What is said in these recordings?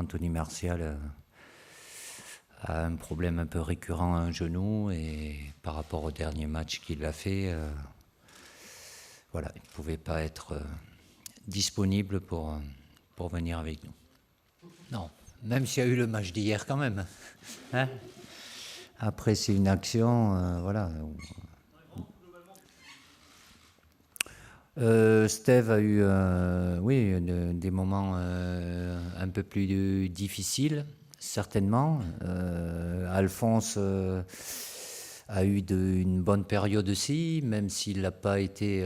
Anthony Martial a un problème un peu récurrent à un genou et par rapport au dernier match qu'il a fait, voilà, il ne pouvait pas être disponible pour venir avec nous. Non, même s'il y a eu le match d'hier quand même. Hein? Après, c'est une action, voilà. Steve a eu, oui, des moments un peu plus difficiles, certainement. Alphonse a eu une bonne période aussi, même s'il n'a pas été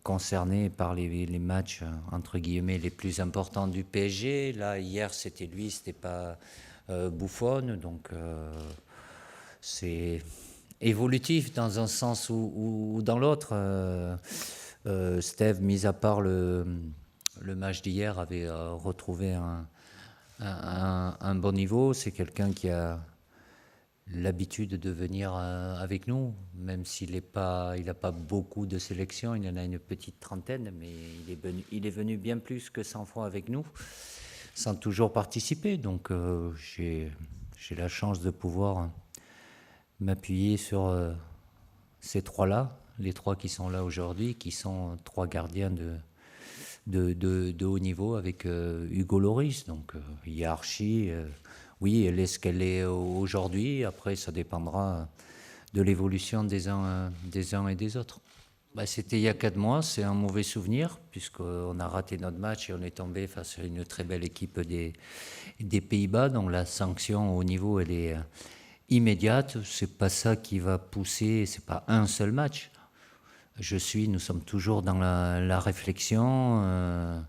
concerné par les matchs, entre guillemets, les plus importants du PSG. Là, hier, c'était lui, c'était pas Buffon, donc c'est évolutif dans un sens ou dans l'autre. Steve, mis à part le match d'hier, avait retrouvé un bon niveau. C'est quelqu'un qui a l'habitude de venir avec nous, même s'il n'a pas beaucoup de sélections, il en a une petite trentaine, mais il est venu bien plus que 100 fois avec nous, sans toujours participer. Donc j'ai la chance de pouvoir m'appuyer sur ces trois-là, les trois qui sont là aujourd'hui, qui sont trois gardiens de haut niveau avec Hugo Lloris. Donc hiérarchie, oui, elle est ce qu'elle est aujourd'hui. Après, ça dépendra de l'évolution des uns et des autres. C'était il y a 4 mois, c'est un mauvais souvenir, puisqu'on a raté notre match et on est tombé face à une très belle équipe des Pays-Bas, dont la sanction au niveau, elle est immédiate. C'est pas ça qui va pousser, c'est pas un seul match. Nous sommes toujours dans la réflexion.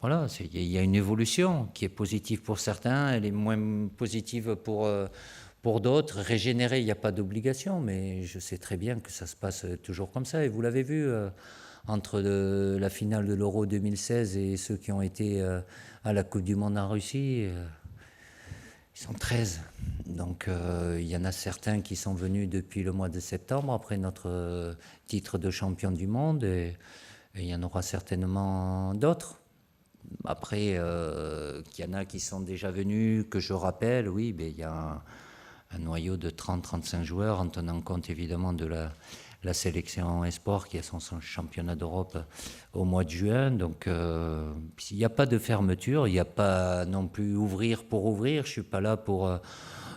Voilà, il y a une évolution qui est positive pour certains, elle est moins positive pour d'autres. Régénérer, il n'y a pas d'obligation, mais je sais très bien que ça se passe toujours comme ça. Et vous l'avez vu, entre la finale de l'Euro 2016 et ceux qui ont été à la Coupe du Monde en Russie, ils sont 13. Donc il y en a certains qui sont venus depuis le mois de septembre, après notre titre de champion du monde, et il y en aura certainement d'autres. Après, qu'il y en a qui sont déjà venus, que je rappelle, oui, il y a un noyau de 30-35 joueurs, en tenant compte évidemment de la sélection Esport qui a son championnat d'Europe au mois de juin. Donc il n'y a pas de fermeture, il n'y a pas non plus ouvrir pour ouvrir. Je ne suis pas là pour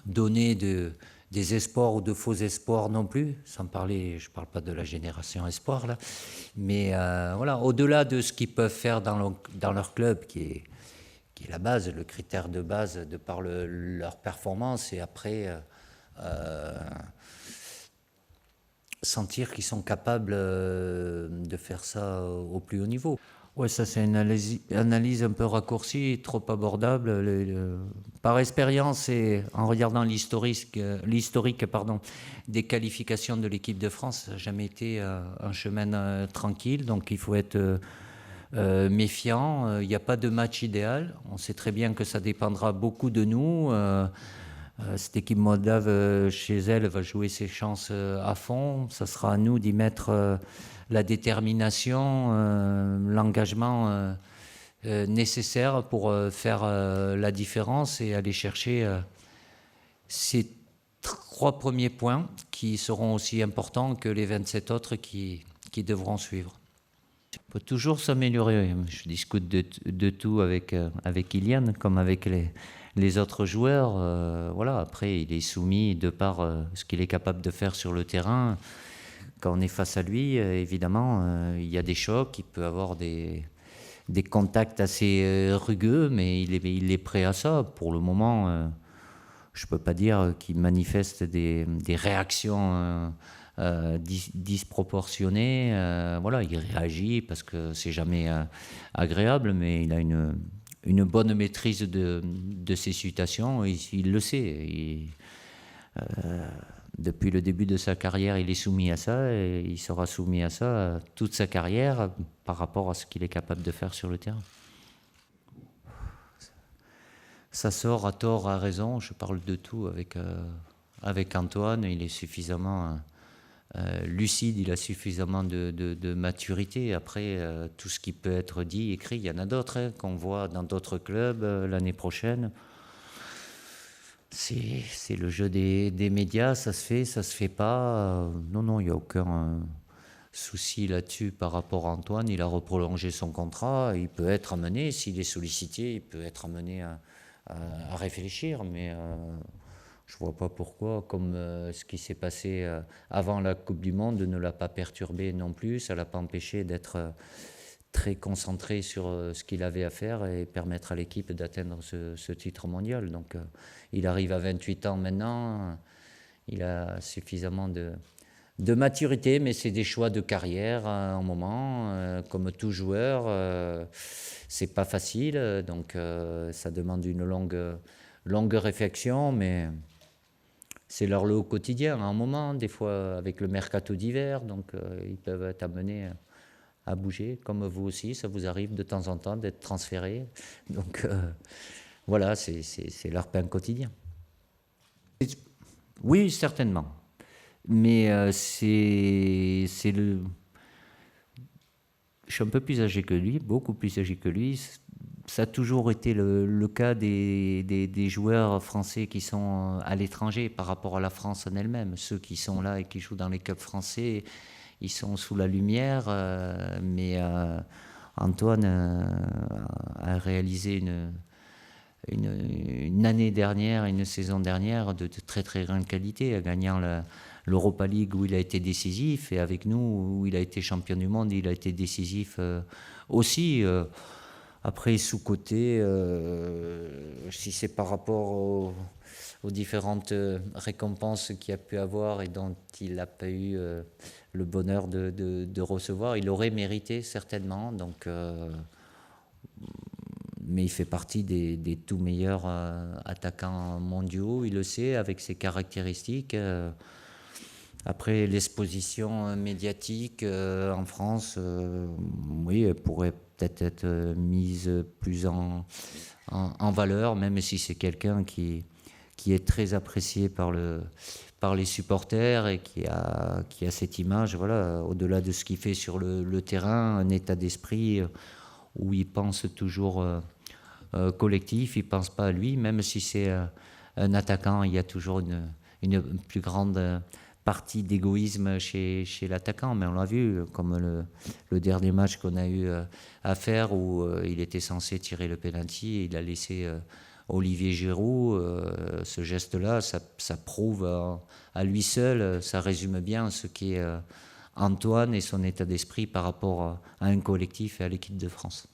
donner des espoirs ou de faux espoirs non plus, sans parler, je ne parle pas de la génération espoir là, mais voilà, au-delà de ce qu'ils peuvent faire dans leur club, qui est la base, le critère de base de par leur performance, et après sentir qu'ils sont capables de faire ça au plus haut niveau. Ouais, ça c'est une analyse un peu raccourcie, trop abordable. Par expérience et en regardant l'historique des qualifications de l'équipe de France, ça n'a jamais été un chemin tranquille, donc il faut être méfiant. Il n'y a pas de match idéal. On sait très bien que ça dépendra beaucoup de nous. Cette équipe moldave, chez elle, va jouer ses chances à fond. Ça sera à nous d'y mettre la détermination, l'engagement nécessaire pour faire la différence et aller chercher ces 3 premiers points qui seront aussi importants que les 27 autres qui devront suivre. On peut toujours s'améliorer. Je discute de tout avec Kylian, comme avec les autres joueurs. Voilà. Après, il est soumis de par ce qu'il est capable de faire sur le terrain. Quand on est face à lui, évidemment, il y a des chocs, il peut avoir des contacts assez rugueux, mais il est prêt à ça. Pour le moment, je ne peux pas dire qu'il manifeste des réactions disproportionnées. Voilà, il réagit parce que c'est jamais agréable, mais il a une bonne maîtrise de ses situations, et il le sait. Depuis le début de sa carrière, il est soumis à ça, et il sera soumis à ça toute sa carrière par rapport à ce qu'il est capable de faire sur le terrain. Ça sort à tort, à raison, je parle de tout avec Antoine, il est suffisamment lucide, il a suffisamment de maturité. Après, tout ce qui peut être dit, écrit, il y en a d'autres qu'on voit dans d'autres clubs l'année prochaine. C'est le jeu des médias, ça se fait pas. Non, il n'y a aucun souci là-dessus par rapport à Antoine. Il a reprolongé son contrat, il peut être amené, s'il est sollicité, il peut être amené à réfléchir, mais je vois pas pourquoi, comme ce qui s'est passé avant la Coupe du Monde ne l'a pas perturbé non plus, ça l'a pas empêché d'être très concentré sur ce qu'il avait à faire et permettre à l'équipe d'atteindre ce titre mondial. Donc il arrive à 28 ans maintenant, il a suffisamment de maturité, mais c'est des choix de carrière en moment. Comme tout joueur, c'est pas facile, donc ça demande une longue réflexion, mais c'est leur lot au quotidien. En moment, des fois avec le mercato d'hiver, donc ils peuvent être amenés à bouger, comme vous aussi, ça vous arrive de temps en temps d'être transféré. Donc voilà, c'est leur pain quotidien. Oui, certainement. Mais c'est le. Je suis un peu plus âgé que lui, beaucoup plus âgé que lui. Ça a toujours été le cas des joueurs français qui sont à l'étranger par rapport à la France en elle-même. Ceux qui sont là et qui jouent dans les clubs français, ils sont sous la lumière. Mais Antoine a réalisé une année dernière, une saison dernière de très très grande qualité, gagnant l'Europa League où il a été décisif, et avec nous où il a été champion du monde, il a été décisif aussi. Après, sous-côté, si c'est par rapport aux différentes récompenses qu'il a pu avoir et dont il n'a pas eu le bonheur de recevoir, il aurait mérité certainement. Donc, mais il fait partie des tout meilleurs attaquants mondiaux, il le sait, avec ses caractéristiques. Après, l'exposition médiatique en France, oui, elle pourrait peut-être être mise plus en valeur, même si c'est quelqu'un qui est très apprécié par les supporters et qui a cette image, voilà, au-delà de ce qu'il fait sur le terrain, un état d'esprit où il pense toujours collectif, il ne pense pas à lui, même si c'est un attaquant, il y a toujours une plus grande partie d'égoïsme chez l'attaquant, mais on l'a vu, comme le dernier match qu'on a eu à faire où il était censé tirer le penalty et il a laissé Olivier Giroud. Ce geste-là, ça prouve à lui seul, ça résume bien ce qu'est Antoine et son état d'esprit par rapport à un collectif et à l'équipe de France.